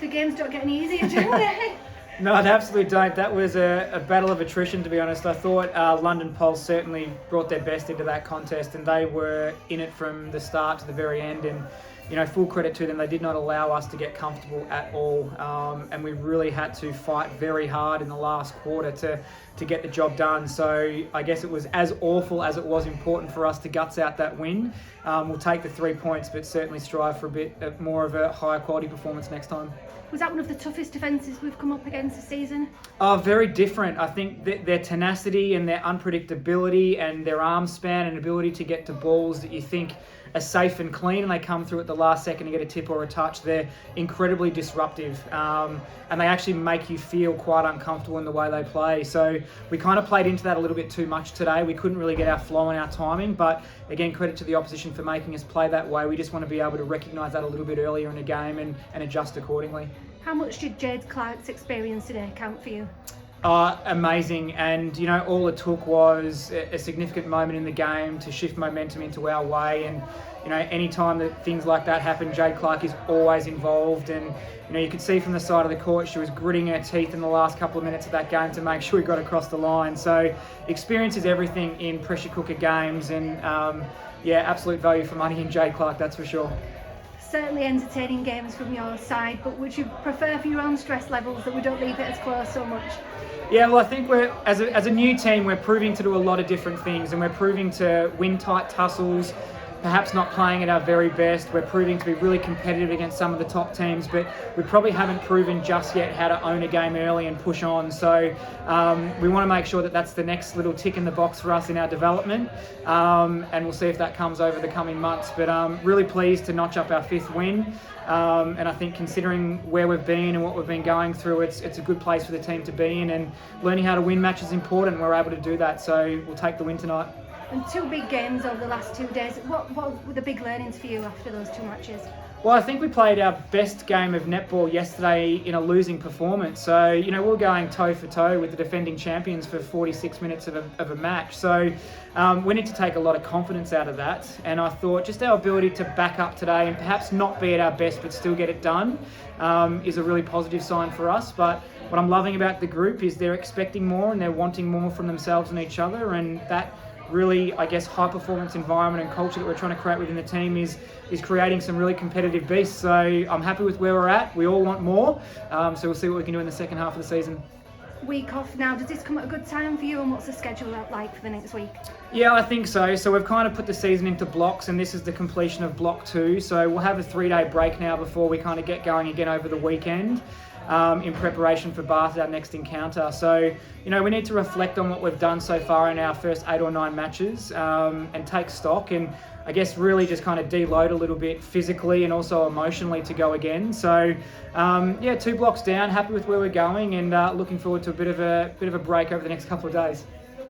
The games don't get any easier, do they? No, they absolutely don't. That was a battle of attrition, to be honest. I thought London Pulse certainly brought their best into that contest, and they were in it from the start to the very end. And full credit to them. They did not allow us to get comfortable at all, and we really had to fight very hard in the last quarter to get the job done. So I guess it was as awful as it was important for us to guts out that win. We'll take the 3 points, but certainly strive for a bit more of a higher quality performance next time. Was that one of the toughest defences we've come up against this season? Oh, very different. I think their tenacity and their unpredictability and their arm span and ability to get to balls that you think are safe and clean, and they come through at the last second to get a tip or a touch. They're incredibly disruptive, and they actually make you feel quite uncomfortable in the way they play. So we kind of played into that a little bit too much today. We couldn't really get our flow and our timing, but again, credit to the opposition for making us play that way. We just want to be able to recognise that a little bit earlier in the game and adjust accordingly. How much did Jade Clarke's experience today count for you? Amazing, and all it took was a significant moment in the game to shift momentum into our way. And any time that things like that happen, Jade Clarke is always involved. And you could see from the side of the court she was gritting her teeth in the last couple of minutes of that game to make sure we got across the line. So experience is everything in pressure cooker games, and absolute value for money in Jade Clarke, that's for sure. Certainly entertaining games from your side, but would you prefer for your own stress levels that we don't leave it as close so much? Yeah, well, I think we're as a new team, we're proving to do a lot of different things, and we're proving to win tight tussles, perhaps not playing at our very best. We're proving to be really competitive against some of the top teams, but we probably haven't proven just yet how to own a game early and push on. So we want to make sure that that's the next little tick in the box for us in our development, and we'll see if that comes over the coming months. But really pleased to notch up our 5th win. And I think considering where we've been and what we've been going through, it's a good place for the team to be in, and learning how to win matches is important. We're able to do that, so we'll take the win tonight. And 2 big games over the last 2 days. What were the big learnings for you after those 2 matches? Well, I think we played our best game of netball yesterday in a losing performance. So, we're going toe for toe with the defending champions for 46 minutes of a match. So we need to take a lot of confidence out of that. And I thought just our ability to back up today and perhaps not be at our best but still get it done is a really positive sign for us. But what I'm loving about the group is they're expecting more and they're wanting more from themselves and each other, and that really, I guess, high performance environment and culture that we're trying to create within the team is creating some really competitive beasts. So I'm happy with where we're at. We all want more, so we'll see what we can do in the second half of the season. Week off now, does this come at a good time for you, and what's the schedule like for the next week? Yeah, I think so. So we've kind of put the season into blocks, and this is the completion of block 2. So we'll have a 3-day break now before we kind of get going again over the weekend. In preparation for Bath, our next encounter. So, we need to reflect on what we've done so far in our first 8 or 9 matches, and take stock, and I guess really just kind of deload a little bit physically and also emotionally to go again. So, 2 blocks down, happy with where we're going, and looking forward to a bit of a break over the next couple of days.